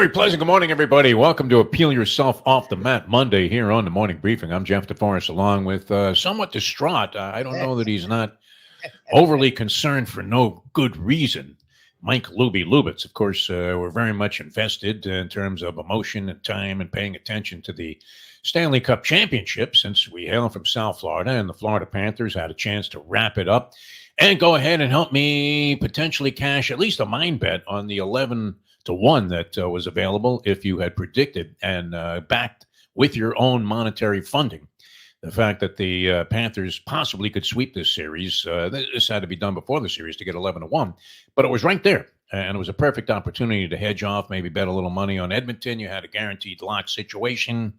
Very pleasant. Good morning, everybody. Welcome to Appeal Yourself Off the Mat Monday here on the Morning Briefing. I'm Jeff DeForest, along with somewhat distraught. I don't know that he's not overly concerned for no good reason. Mike Lubitz, of course, we're very much invested in terms of emotion and time and paying attention to the Stanley Cup Championship since we hail from South Florida, and the Florida Panthers had a chance to wrap it up and go ahead and help me potentially cash at least a mind bet on the 11-1 that was available if you had predicted and backed with your own monetary funding the fact that the Panthers possibly could sweep this series. This had to be done before the series to get 11-1, but it was right there. And it was a perfect opportunity to hedge off, maybe bet a little money on Edmonton. You had a guaranteed lock situation.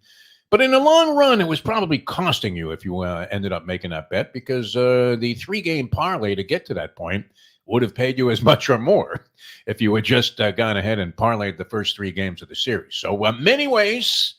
But in the long run, it was probably costing you if you ended up making that bet, because the 3-game parlay to get to that point would have paid you as much or more if you had just gone ahead and parlayed the first 3 games of the series. So many ways,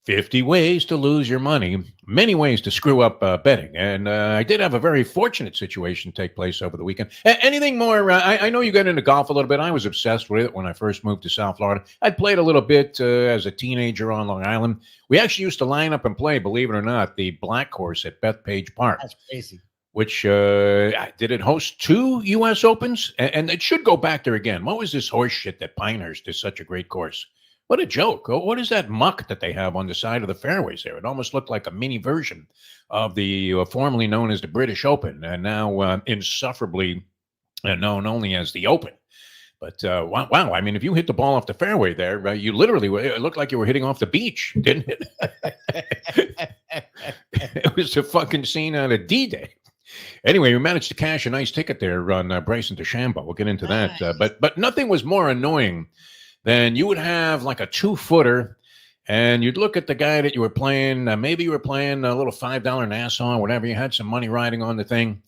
50 ways to lose your money, many ways to screw up betting. And I did have a very fortunate situation take place over the weekend. Anything more? I know you got into golf a little bit. I was obsessed with it when I first moved to South Florida. I'd played a little bit as a teenager on Long Island. We actually used to line up and play, believe it or not, the Black Course at Bethpage Park. That's crazy. Which did it host 2 U.S. Opens? And it should go back there again. What was this horse shit that Pinehurst is such a great course? What a joke. What is that muck that they have on the side of the fairways there? It almost looked like a mini version of the formerly known as the British Open, and now insufferably known only as the Open. But wow, I mean, if you hit the ball off the fairway there, you literally, it looked like you were hitting off the beach, didn't it? It was a fucking scene out of D-Day. Anyway, we managed to cash a nice ticket there on Bryson DeChambeau. We'll get into that. But nothing was more annoying than you would have like a 2-footer, and you'd look at the guy that you were playing. Maybe you were playing a little $5 Nassau or whatever. You had some money riding on the thing,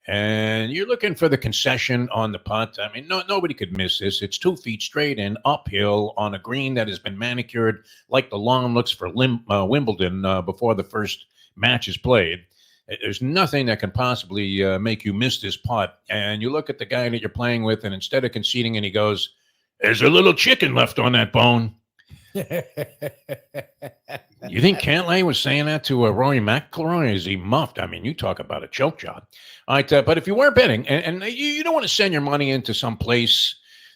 and you're looking for the concession on the putt. I mean, nobody could miss this. It's 2 feet straight and uphill on a green that has been manicured like the lawn looks for Wimbledon before the first match is played. There's nothing that can possibly make you miss this putt. And you look at the guy that you're playing with, and instead of conceding, and he goes, "There's a little chicken left on that bone." You think Cantlay was saying that to Rory McIlroy? Is he muffed? I mean, you talk about a choke job. All right, but if you were betting, and you don't want to send your money into some place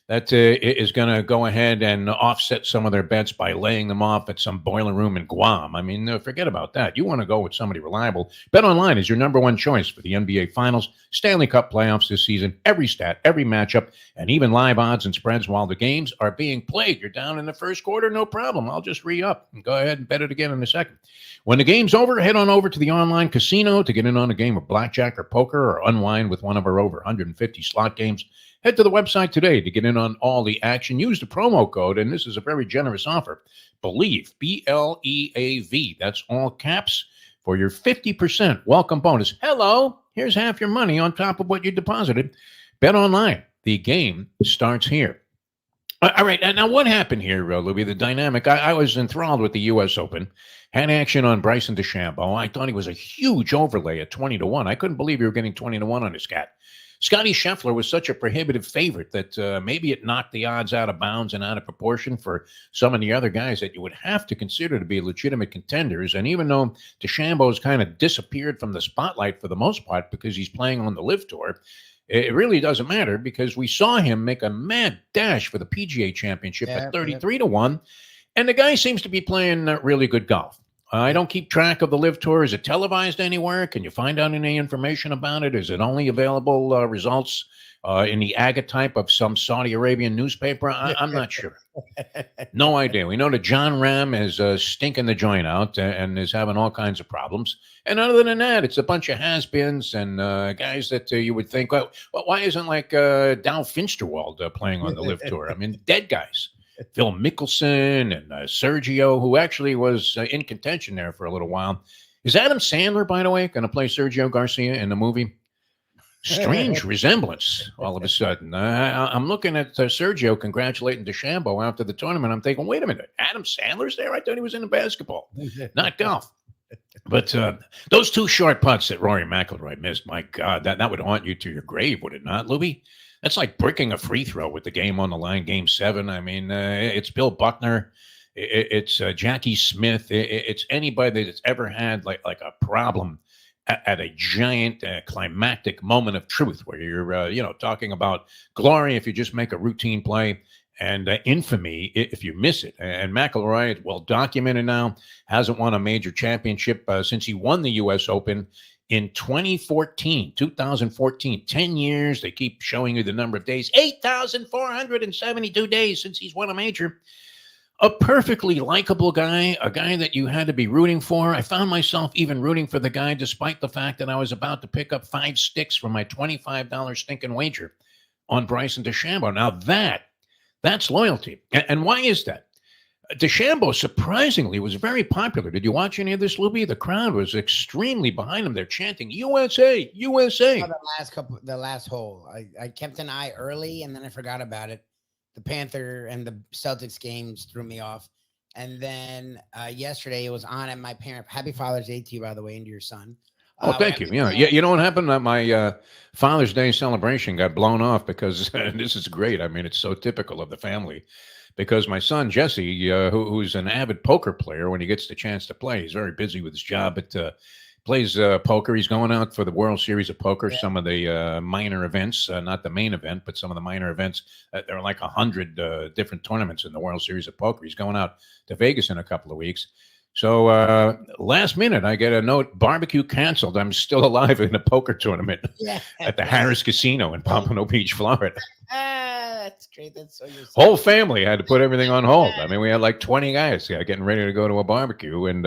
that is going to go ahead and offset some of their bets by laying them off at some boiler room in Guam. I mean, forget about that. You want to go with somebody reliable. BetOnline is your number one choice for the NBA Finals, Stanley Cup playoffs this season, every stat, every matchup, and even live odds and spreads while the games are being played. You're down in the first quarter, no problem. I'll just re-up and go ahead and bet it again in a second. When the game's over, head on over to the online casino to get in on a game of blackjack or poker, or unwind with one of our over 150 slot games. Head to the website today to get in on all the action. Use the promo code, and this is a very generous offer, BELIEVE, B-L-E-A-V. That's all caps for your 50% welcome bonus. Hello, here's half your money on top of what you deposited. Bet online. The game starts here. All right, now what happened here, Lubie? The dynamic. I was enthralled with the U.S. Open. Had action on Bryson DeChambeau. I thought he was a huge overlay at 20-1. I couldn't believe you were getting 20-1 on this cat. Scotty Scheffler was such a prohibitive favorite that maybe it knocked the odds out of bounds and out of proportion for some of the other guys that you would have to consider to be legitimate contenders. And even though DeChambeau's kind of disappeared from the spotlight for the most part because he's playing on the LIV Tour, it really doesn't matter, because we saw him make a mad dash for the PGA Championship at 33-1, and the guy seems to be playing really good golf. I don't keep track of the LIV Tour. Is it televised anywhere? Can you find out any information about it? Is it only available results in the agatype of some Saudi Arabian newspaper? I'm not sure. No idea. We know that John Ram is stinking the joint out and is having all kinds of problems. And other than that, it's a bunch of has-beens and guys that you would think, well, why isn't like Dow Finsterwald playing on the LIV Tour? I mean, dead guys. Phil Mickelson and Sergio, who actually was in contention there for a little while. Is Adam Sandler, by the way, going to play Sergio Garcia in the movie? Strange resemblance all of a sudden. I'm looking at Sergio congratulating DeChambeau after the tournament. I'm thinking, wait a minute, Adam Sandler's there? I thought he was into basketball, not golf. But those 2 short putts that Rory McIlroy missed, my God, that would haunt you to your grave, would it not, Lubie? That's like bricking a free throw with the game on the line, game 7. I mean, it's Bill Buckner. It's Jackie Smith. It's anybody that's ever had like a problem at a giant climactic moment of truth where you're, talking about glory if you just make a routine play and infamy if you miss it. And McIlroy, well documented now, hasn't won a major championship since he won the U.S. Open in 2014, 10 years. They keep showing you the number of days, 8,472 days since he's won a major. A perfectly likable guy, a guy that you had to be rooting for. I found myself even rooting for the guy despite the fact that I was about to pick up 5 sticks for my $25 stinking wager on Bryson DeChambeau. Now that's loyalty. And why is that? DeChambeau, surprisingly, was very popular. Did you watch any of this, Lubie? The crowd was extremely behind him. They're chanting, USA, USA. Oh, the last hole. I kept an eye early, and then I forgot about it. The Panther and the Celtics games threw me off. And then yesterday, it was on at my parent. Happy Father's Day to you, by the way, and to your son. Oh, thank you. Yeah. You know what happened? My Father's Day celebration got blown off because this is great. I mean, it's so typical of the family. Because my son, Jesse, who's an avid poker player when he gets the chance to play, he's very busy with his job, but plays poker. He's going out for the World Series of Poker, some of the minor events, not the main event, but some of the minor events. There are like 100 different tournaments in the World Series of Poker. He's going out to Vegas in a couple of weeks. So last minute, I get a note, barbecue canceled. I'm still alive in a poker tournament at the Harris Casino in Pompano Beach, Florida. That's great. That's so whole family had to put everything on hold. I mean, we had like 20 guys getting ready to go to a barbecue, and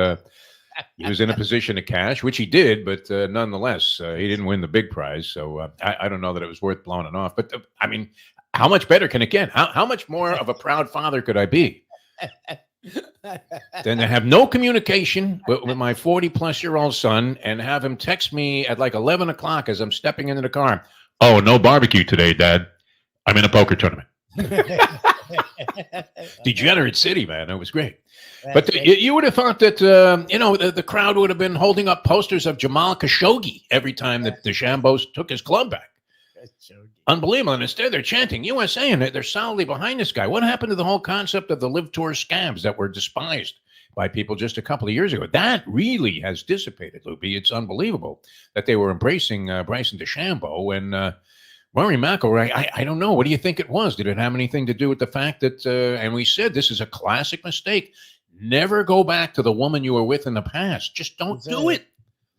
he was in a position to cash, which he did, but nonetheless, he didn't win the big prize. So I don't know that it was worth blowing it off. But I mean, how much better can it get? How much more of a proud father could I be than to have no communication with my 40-plus-year-old son and have him text me at like 11 o'clock as I'm stepping into the car? Oh, no barbecue today, Dad. I'm in a poker tournament. Degenerate city, man. It was great. But you would have thought that, the crowd would have been holding up posters of Jamal Khashoggi every time that DeChambeau took his club back. Unbelievable. And instead, they're chanting USA, and they're solidly behind this guy. What happened to the whole concept of the Live Tour scabs that were despised by people just a couple of years ago? That really has dissipated, Lubie. It's unbelievable that they were embracing Bryson DeChambeau and Rory McIlroy. I don't know. What do you think it was? Did it have anything to do with the fact that, and we said this is a classic mistake, never go back to the woman you were with in the past. Just don't do it.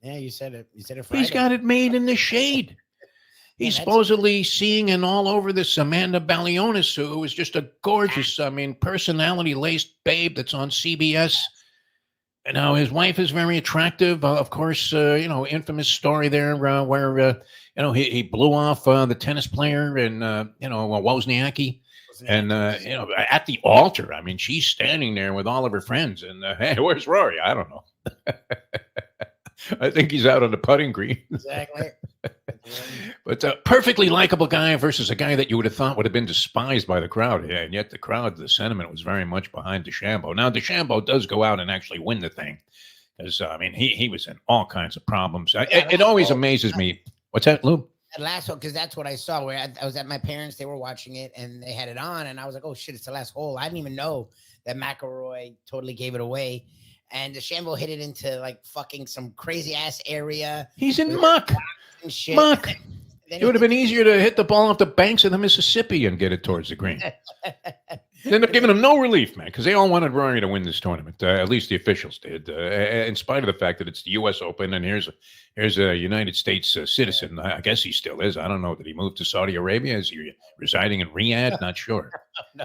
Yeah, you said it. You said it Friday. He's got it made in the shade. He's supposedly seeing and all over this Amanda Balionis, who is just a gorgeous, personality-laced babe that's on CBS. And now his wife is very attractive. Of course, infamous story there where, he blew off the tennis player and, Wozniacki. And, at the altar, I mean, she's standing there with all of her friends. And, hey, where's Rory? I don't know. I think he's out on the putting green. Exactly. But a perfectly likable guy versus a guy that you would have thought would have been despised by the crowd. Yeah, and yet the sentiment was very much behind DeChambeau. Now, DeChambeau does go out and actually win the thing. Because, he was in all kinds of problems. It always amazes me. What's that, Lou? That last hole, because that's what I saw. Where I was at my parents', they were watching it, and they had it on, and I was like, "Oh shit, it's the last hole." I didn't even know that McIlroy totally gave it away, and DeChambeau hit it into like fucking some crazy ass area. He's in muck. And shit. Muck. It would have been easier to hit the ball off the banks of the Mississippi and get it towards the green. They ended up giving him no relief, man, because they all wanted Rory to win this tournament. At least the officials did, in spite of the fact that it's the U.S. Open, and here's a United States citizen. I guess he still is. I don't know. Did he move to Saudi Arabia? Is he residing in Riyadh? Not sure. No.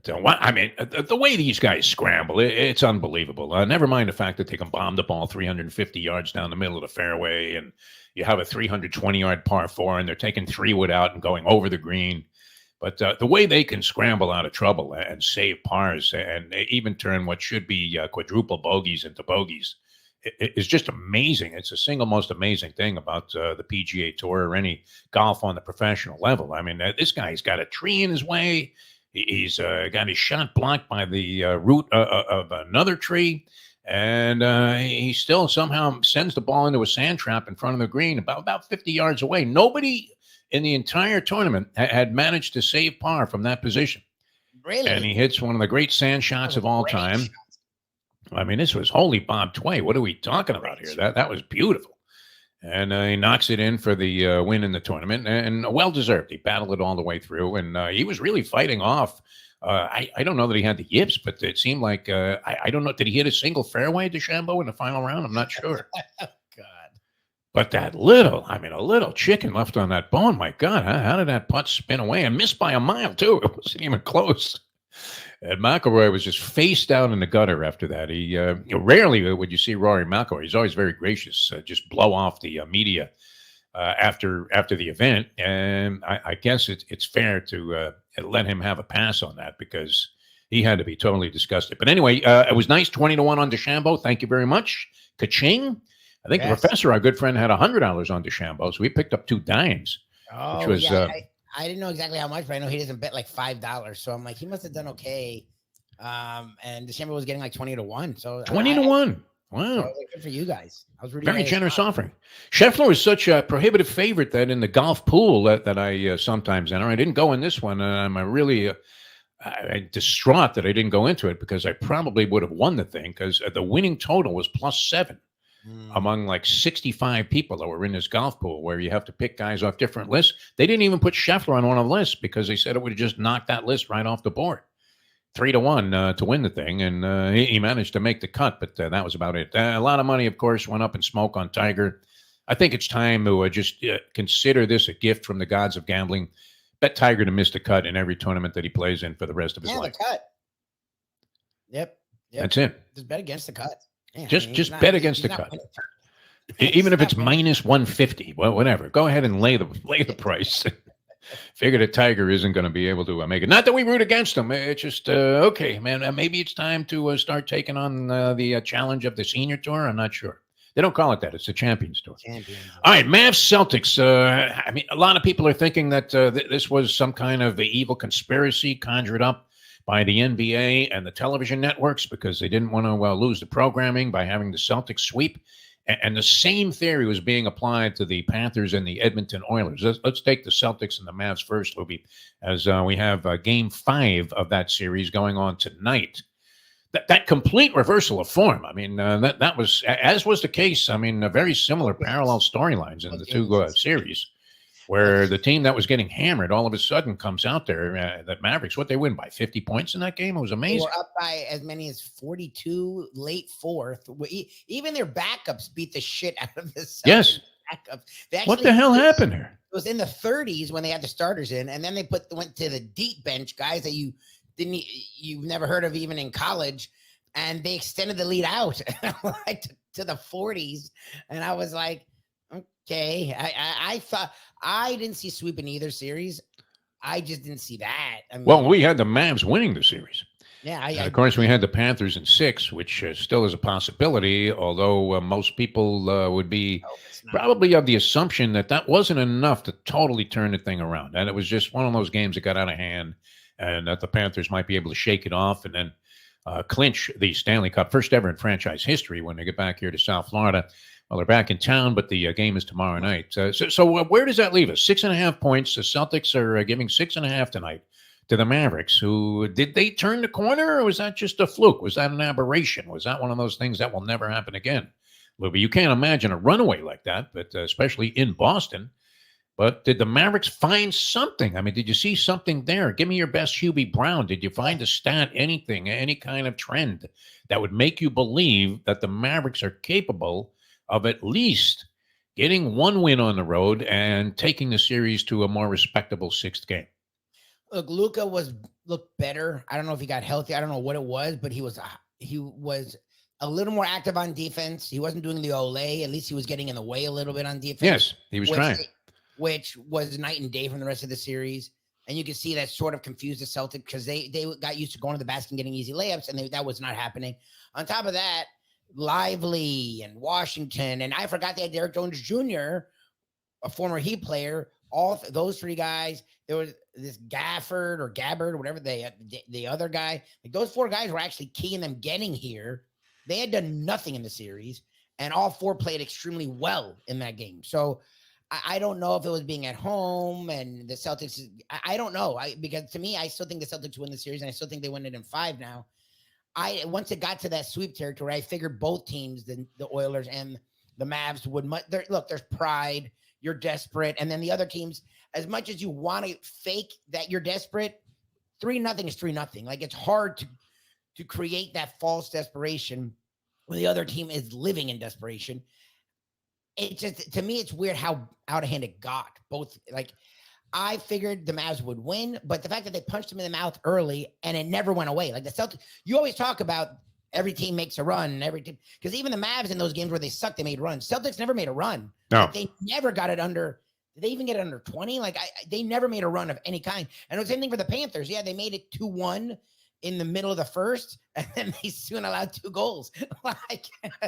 But the way these guys scramble, it's unbelievable. Never mind the fact that they can bomb the ball 350 yards down the middle of the fairway, and you have a 320-yard par 4, and they're taking 3-wood out and going over the green. But the way they can scramble out of trouble and save pars and even turn what should be quadruple bogeys into bogeys is just amazing. It's the single most amazing thing about the PGA Tour or any golf on the professional level. I mean, this guy's got a tree in his way. He's got his shot blocked by the root of another tree. And he still somehow sends the ball into a sand trap in front of the green about 50 yards away. Nobody in the entire tournament had managed to save par from that position. Really? And he hits one of the great sand shots of all time. Shot. I mean, this was holy Bob Tway. What are we talking about here? That was beautiful. And he knocks it in for the win in the tournament, and well-deserved. He battled it all the way through, and he was really fighting off. I don't know that he had the yips, but it seemed like, I don't know, did he hit a single fairway, DeChambeau, in the final round? I'm not sure. God. But a little chicken left on that bone. My God, how did that putt spin away and miss by a mile, too? It wasn't even close. And McIlroy was just face down in the gutter after that. He rarely would you see Rory McIlroy. He's always very gracious, just blow off the media after the event. And I guess it's fair to let him have a pass on that because he had to be totally disgusted. But anyway, it was nice, 20-1 on DeChambeau. Thank you very much. Ka-ching. I think the professor, our good friend, had $100 on DeChambeau, so we picked up 2 dimes, which was I didn't know exactly how much, but I know he doesn't bet like $5. So I'm like, he must have done okay. And DeChambeau was getting like 20-1. So 20-1. Wow. So good for you guys. I was really very generous offering. Scheffler was such a prohibitive favorite that in the golf pool that I sometimes enter, I didn't go in this one. And I'm really I'm distraught that I didn't go into it because I probably would have won the thing because the winning total was +7. Among like 65 people that were in this golf pool where you have to pick guys off different lists. They didn't even put Scheffler on one of the lists because they said it would have just knocked that list right off the board. 3-1 to win the thing, and he managed to make the cut, but that was about it. A lot of money, of course, went up in smoke on Tiger. I think it's time to just consider this a gift from the gods of gambling. Bet Tiger to miss the cut in every tournament that he plays in for the rest of his life. The cut. Yep. That's it. Just bet against the cut. Yeah, just bet against the cut. Even if it's -150, well, whatever. Go ahead and lay the price. Figure that Tiger isn't going to be able to make it. Not that we root against him. It's just, okay, man, maybe it's time to start taking on the challenge of the senior tour. I'm not sure. They don't call it that. It's the Champions Tour. All right, Mavs Celtics. I mean, a lot of people are thinking that this was some kind of evil conspiracy conjured up by the NBA and the television networks because they didn't want to lose the programming by having the Celtics sweep. And the same theory was being applied to the Panthers and the Edmonton Oilers. Let's take the Celtics and the Mavs first, Lubie, as we have Game 5 of that series going on tonight. That complete reversal of form. I mean, that was, as was the case, I mean, very similar parallel storylines in the two series. Where the team that was getting hammered all of a sudden comes out there, that Mavericks, what they win by 50 points in that game? It was amazing. They were up by as many as 42 late fourth. Even their backups beat the shit out of the Celtics. Yes. Backups. What the hell happened here? It was in the 30s when they had the starters in, and then they went to the deep bench, guys that you've never heard of even in college, and they extended the lead out like to the 40s, and I was like, okay, I thought I didn't see sweep in either series. I just didn't see that. I mean, well, we had the Mavs winning the series. Yeah. Of course, we had the Panthers in 6, which still is a possibility, although most people would be probably of the assumption that wasn't enough to totally turn the thing around. And it was just one of those games that got out of hand and that the Panthers might be able to shake it off and then clinch the Stanley Cup, first ever in franchise history when they get back here to South Florida. Well, they're back in town, but the game is tomorrow night. So where does that leave us? 6.5 points. The Celtics are giving 6.5 tonight to the Mavericks. Did they turn the corner, or was that just a fluke? Was that an aberration? Was that one of those things that will never happen again? Lubie, you can't imagine a runaway like that, but especially in Boston. But did the Mavericks find something? I mean, did you see something there? Give me your best Hubie Brown. Did you find a stat, anything, any kind of trend that would make you believe that the Mavericks are capable of at least getting one win on the road and taking the series to a more respectable 6th game? Look, Luka looked better. I don't know if he got healthy. I don't know what it was, but he was a little more active on defense. He wasn't doing the Olay. At least he was getting in the way a little bit on defense. Yes, he was trying. Which was night and day from the rest of the series. And you can see that sort of confused the Celtics because they got used to going to the basket and getting easy layups, and that was not happening. On top of that, Lively and Washington, and I forgot they had Derek Jones Jr., a former Heat player. All those 3 guys. There was this Gafford or Gabbard or whatever the other guy. Like those 4 guys were actually key in them getting here. They had done nothing in the series, and all 4 played extremely well in that game. So I don't know if it was being at home and the Celtics. I don't know. Because to me, I still think the Celtics win the series, and I still think they win it in 5 now. Once it got to that sweep territory, I figured both teams, the Oilers and the Mavs, would look. There's pride. You're desperate, and then the other teams, as much as you want to fake that you're desperate, 3-0 is 3-0. Like, it's hard to create that false desperation when the other team is living in desperation. It just, to me, it's weird how out of hand it got. Both, like, I figured the Mavs would win, but the fact that they punched them in the mouth early and it never went away. Like the Celtics, you always talk about every team makes a run, every team, because even the Mavs in those games where they sucked, they made runs. Celtics never made a run. No. Like, they never got it under. Did they even get it under 20? Like, they never made a run of any kind. And the same thing for the Panthers. Yeah, they made it 2-1 in the middle of the first, and then they soon allowed 2 goals.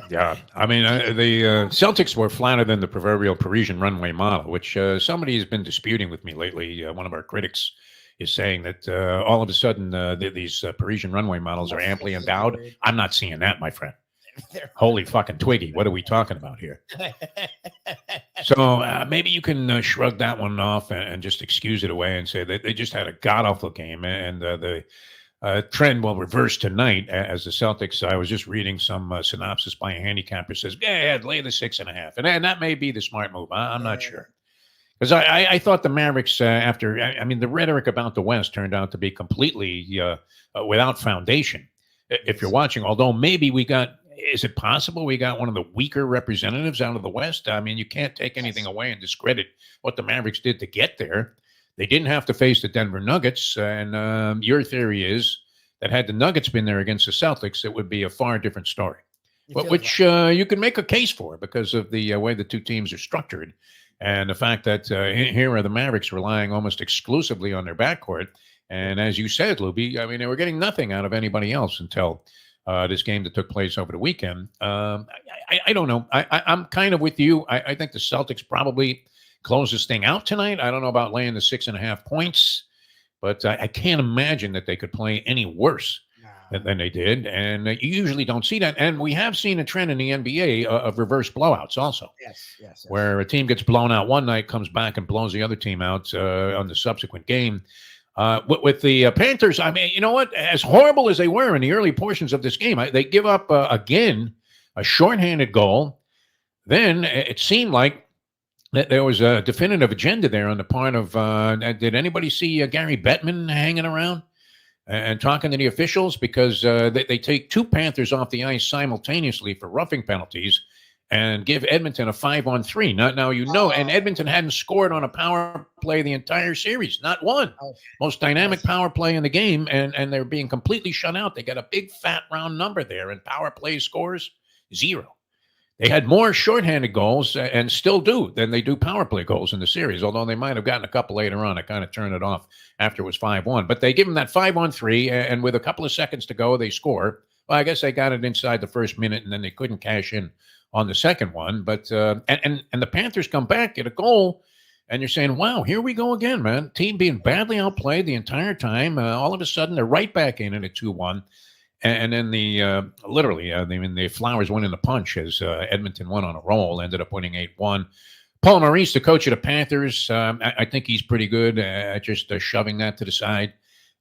Yeah, I mean, the Celtics were flatter than the proverbial Parisian runway model, which somebody has been disputing with me lately. One of our critics is saying that all of a sudden these Parisian runway models are amply endowed. I'm not seeing that, my friend. Holy fucking Twiggy, what are we talking about here? So maybe you can shrug that one off and just excuse it away and say that they just had a god-awful game, and the trend will reverse tonight as the Celtics. I was just reading some synopsis by a handicapper says, yeah, lay the 6.5. And that may be the smart move. I'm not sure. Because I thought the Mavericks, I mean, the rhetoric about the West turned out to be completely without foundation. If you're watching, although maybe is it possible we got one of the weaker representatives out of the West? I mean, you can't take anything away and discredit what the Mavericks did to get there. They didn't have to face the Denver Nuggets, and your theory is that had the Nuggets been there against the Celtics, it would be a far different story, which you can make a case for because of the way the two teams are structured and the fact that here are the Mavericks relying almost exclusively on their backcourt. And as you said, Lubie, I mean, they were getting nothing out of anybody else until this game that took place over the weekend. I don't know. I'm kind of with you. I think the Celtics probably close this thing out tonight. I don't know about laying the 6.5 points, but I can't imagine that they could play any worse than they did. And you usually don't see that. And we have seen a trend in the NBA of reverse blowouts also. Yes. Where a team gets blown out one night, comes back and blows the other team out on the subsequent game. With the Panthers, I mean, you know what? As horrible as they were in the early portions of this game, they give up, again, a shorthanded goal. Then it seemed like that there was a definitive agenda there on the part of, did anybody see Gary Bettman hanging around and talking to the officials? Because they take 2 Panthers off the ice simultaneously for roughing penalties and give Edmonton a 5-on-3. Now and Edmonton hadn't scored on a power play the entire series, not one. Most dynamic power play in the game, and they're being completely shut out. They got a big fat round number there, and power play scores 0. They had more shorthanded goals and still do than they do power play goals in the series, although they might have gotten a couple later on. I kind of turned it off after it was 5-1. But they give them that 5-on-3, and with a couple of seconds to go, they score. Well, I guess they got it inside the first minute, and then they couldn't cash in on the second one. But and the Panthers come back, get a goal, and you're saying, wow, here we go again, man. Team being badly outplayed the entire time. All of a sudden, they're right back in it at 2-1. And then the Flowers went in the punch as Edmonton went on a roll, ended up winning 8-1. Paul Maurice, the coach of the Panthers, I think he's pretty good at just shoving that to the side.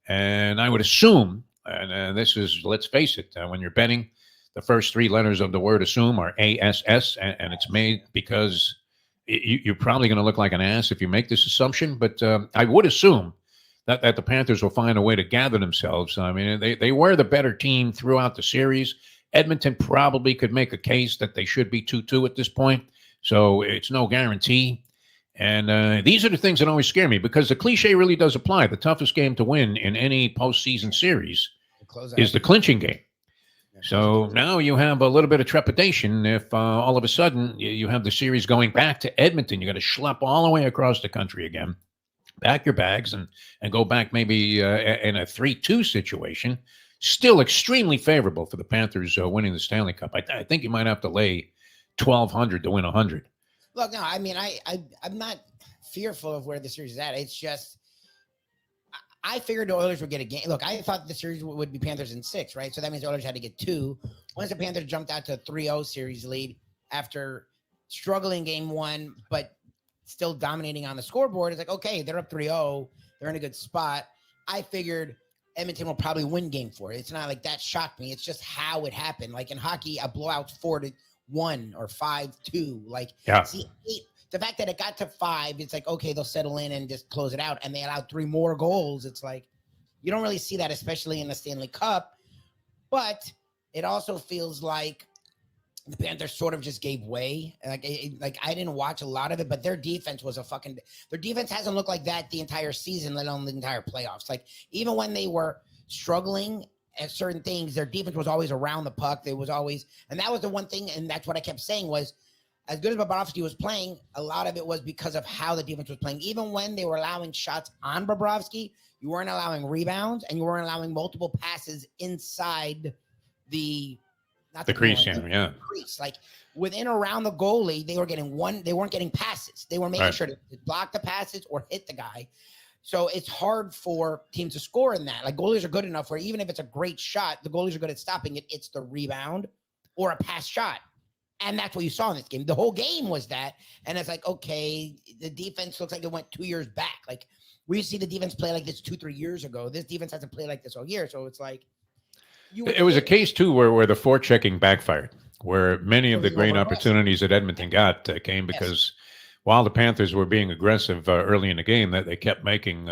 And I would assume, and this is, let's face it, when you're betting, the first 3 letters of the word assume are ASS, and it's made because you're probably going to look like an ass if you make this assumption. But I would assume that the Panthers will find a way to gather themselves. I mean, they were the better team throughout the series. Edmonton probably could make a case that they should be 2-2 at this point, so it's no guarantee. And these are the things that always scare me because the cliche really does apply. The toughest game to win in any postseason series is the clinching game. So now you have a little bit of trepidation if all of a sudden you have the series going back to Edmonton. You got to schlep all the way across the country again. Pack your bags and go back maybe in a 3-2 situation. Still extremely favorable for the Panthers winning the Stanley Cup. I think you might have to lay 1,200 to win 100. Look, no, I mean, I'm not fearful of where the series is at. It's just I figured the Oilers would get a game. Look, I thought the series would be Panthers in 6, right? So that means the Oilers had to get 2. Once the Panthers jumped out to a 3-0 series lead after struggling game 1, but still dominating on the scoreboard. It's like, okay, they're up 3-0. They're in a good spot. I figured Edmonton will probably win game 4. It's not like that shocked me. It's just how it happened. Like in hockey, a blowout's 4-1 or 5-2. Like, see, the fact that it got to 5, it's like, okay, they'll settle in and just close it out. And they allowed 3 more goals. It's like, you don't really see that, especially in the Stanley Cup. But it also feels like the Panthers sort of just gave way. Like I didn't watch a lot of it, but their defense was their defense hasn't looked like that the entire season, let alone the entire playoffs. Like even when they were struggling at certain things, their defense was always around the puck. There was always, and that was the one thing, and that's what I kept saying was, as good as Bobrovsky was playing, a lot of it was because of how the defense was playing. Even when they were allowing shots on Bobrovsky, you weren't allowing rebounds, and you weren't allowing multiple passes inside the crease, crease. Like within around the goalie, they were getting they weren't getting passes. They were making sure to block the passes or hit the guy. So it's hard for teams to score in that. Like goalies are good enough where even if it's a great shot, the goalies are good at stopping it. It's the rebound or a pass shot. And that's what you saw in this game. The whole game was that. And it's like, okay, the defense looks like it went 2 years back. Like we used to see the defense play like this 2-3 years ago. This defense hasn't played like this all year. So it's like, it was a case too where the forechecking backfired, where many of the great opportunities that Edmonton got came because while the Panthers were being aggressive early in the game, that they kept making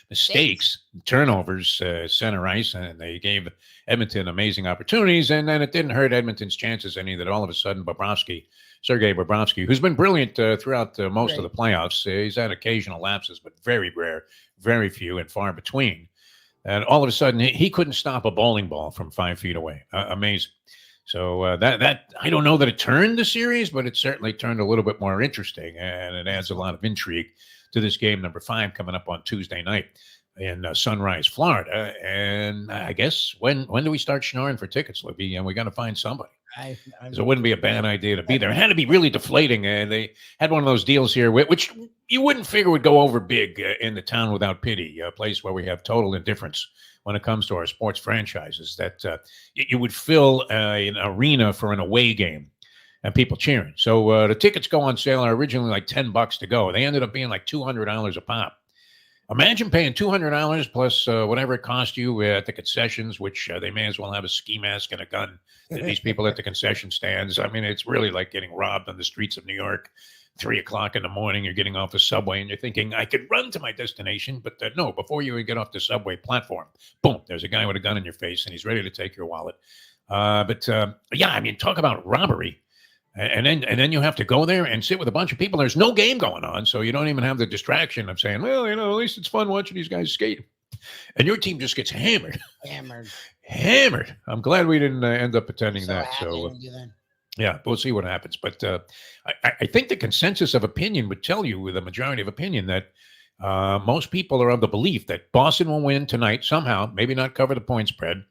mistakes, turnovers, center ice, and they gave Edmonton amazing opportunities. And then it didn't hurt Edmonton's chances any that all of a sudden Sergei Bobrovsky, who's been brilliant throughout most of the playoffs, he's had occasional lapses, but very rare, very few and far between. And all of a sudden, he couldn't stop a bowling ball from 5 feet away. Amazing. So that I don't know that it turned the series, but it certainly turned a little bit more interesting, and it adds a lot of intrigue to this game number 5 coming up on Tuesday night in Sunrise, Florida. And I guess when do we start schnorring for tickets, Lubie? And we got to find somebody. So it wouldn't be a bad idea to be there. It had to be really deflating. They had one of those deals here, which you wouldn't figure would go over big in the town without pity, a place where we have total indifference when it comes to our sports franchises, that you would fill an arena for an away game and people cheering. So the tickets go on sale are originally like $10 to go. They ended up being like $200 a pop. Imagine paying $200 plus whatever it cost you at the concessions, which they may as well have a ski mask and a gun. These people at the concession stands. I mean, it's really like getting robbed on the streets of New York. 3:00 in the morning, you're getting off the subway and you're thinking, I could run to my destination. But no, before you get off the subway platform, boom, there's a guy with a gun in your face and he's ready to take your wallet. Yeah, I mean, talk about robbery. And then you have to go there and sit with a bunch of people. There's no game going on, so you don't even have the distraction of saying, well, at least it's fun watching these guys skate. And your team just gets hammered. Hammered. I'm glad we didn't end up attending that. So, yeah, we'll see what happens. But I think the consensus of opinion would tell you, with a majority of opinion, that most people are of the belief that Boston will win tonight somehow, maybe not cover the point spread.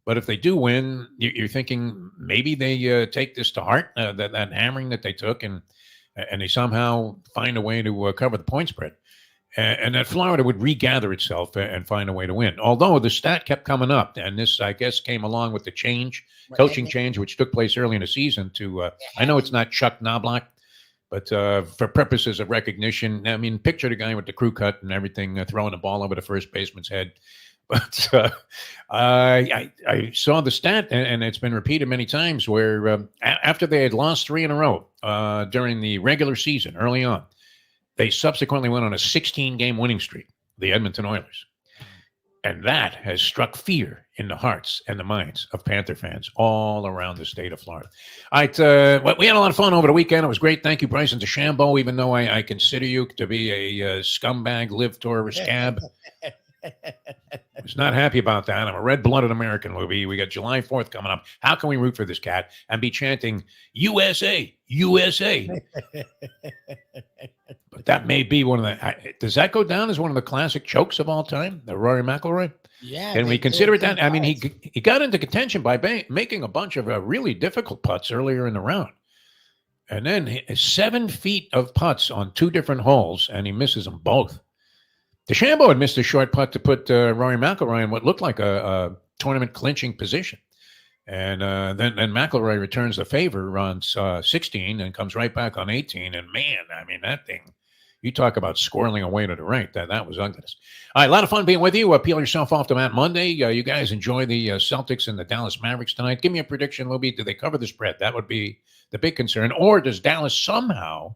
But if they do win, you're thinking maybe they take this to heart, that hammering that they took, and they somehow find a way to cover the point spread. And that Florida would regather itself and find a way to win. Although the stat kept coming up, and this, I guess, came along with the coaching change, which took place early in the season I know it's not Chuck Knobloch, but for purposes of recognition, I mean, picture the guy with the crew cut and everything, throwing the ball over the first baseman's head. But I saw the stat, and it's been repeated many times, where after they had lost 3 in a row during the regular season early on, they subsequently went on a 16-game winning streak, the Edmonton Oilers. And that has struck fear in the hearts and the minds of Panther fans all around the state of Florida. All right, we had a lot of fun over the weekend. It was great. Thank you, Bryson DeChambeau, even though I consider you to be a scumbag, live tourist scab. I was not happy about that. I'm a red-blooded American, Lubie. We got July 4th coming up. How can we root for this cat and be chanting USA, USA? But that may be one of the. Does that go down as one of the classic chokes of all time? The Rory McIlroy. Yeah. Can we consider it that? I mean, he got into contention by making a bunch of really difficult putts earlier in the round, and then 7 feet of putts on 2 different holes, and he misses them both. DeChambeau had missed a short putt to put Rory McIlroy in what looked like a tournament clinching position. And then McIlroy returns the favor on 16 and comes right back on 18. And man, I mean, that thing, You talk about squirreling away to the right. That was ugliness. All right, a lot of fun being with you. Peel yourself off to Matt Monday. You guys enjoy the Celtics and the Dallas Mavericks tonight. Give me a prediction, Lubie. Do they cover the spread? That would be the big concern. Or does Dallas somehow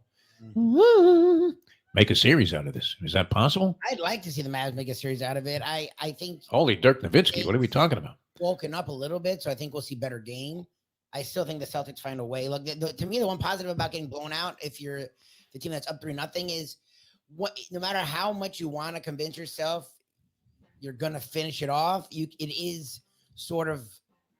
make a series out of this? Is that possible? I'd like to see the Mavs make a series out of it. I think. Holy Dirk Nowitzki. What are we talking about? Woken up a little bit, so I think we'll see better game. I still think the Celtics find a way. Look, to me, the one positive about getting blown out, if you're the team that's up 3-0, is no matter how much you want to convince yourself you're gonna finish it off, it is sort of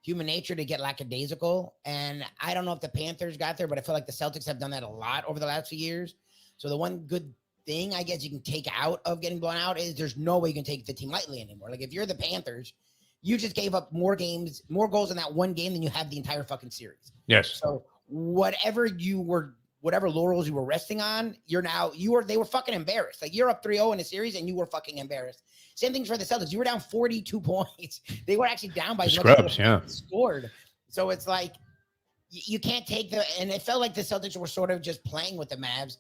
human nature to get lackadaisical. And I don't know if the Panthers got there, but I feel like the Celtics have done that a lot over the last few years. So the one good thing I guess you can take out of getting blown out is there's no way you can take the team lightly anymore. Like if you're the Panthers, you just gave up more goals in that one game than you have the entire fucking series. Yes. So whatever laurels you were resting on, they were fucking embarrassed. Like you're up 3-0 in a series and you were fucking embarrassed. Same thing for the Celtics. You were down 42 points. They were actually down by scrubs, yeah. Scored. So it's like you can't take and it felt like the Celtics were sort of just playing with the Mavs.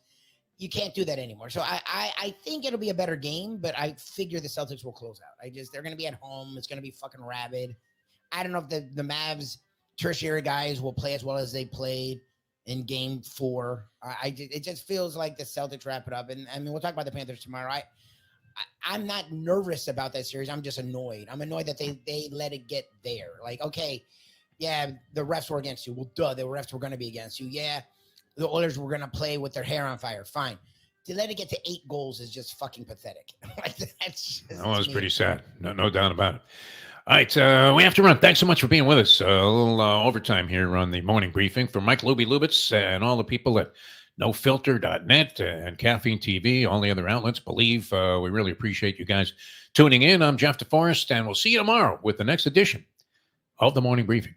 You can't do that anymore. So I think it'll be a better game, but I figure the Celtics will close out. They're going to be at home. It's going to be fucking rabid. I don't know if the Mavs tertiary guys will play as well as they played in game 4. It just feels like the Celtics wrap it up. And I mean, we'll talk about the Panthers tomorrow. I'm not nervous about that series. I'm just annoyed. I'm annoyed that they let it get there. Like, okay, yeah, the refs were against you. Well, duh, the refs were going to be against you. Yeah. The Oilers were going to play with their hair on fire. Fine. To let it get to 8 goals is just fucking pathetic. That was pretty sad. No doubt about it. All right. We have to run. Thanks so much for being with us. A little overtime here on the morning briefing for Mike Lubie Lubitz and all the people at NoFilter.net and Caffeine TV, all the other outlets. Believe we really appreciate you guys tuning in. I'm Jeff DeForest, and we'll see you tomorrow with the next edition of the morning briefing.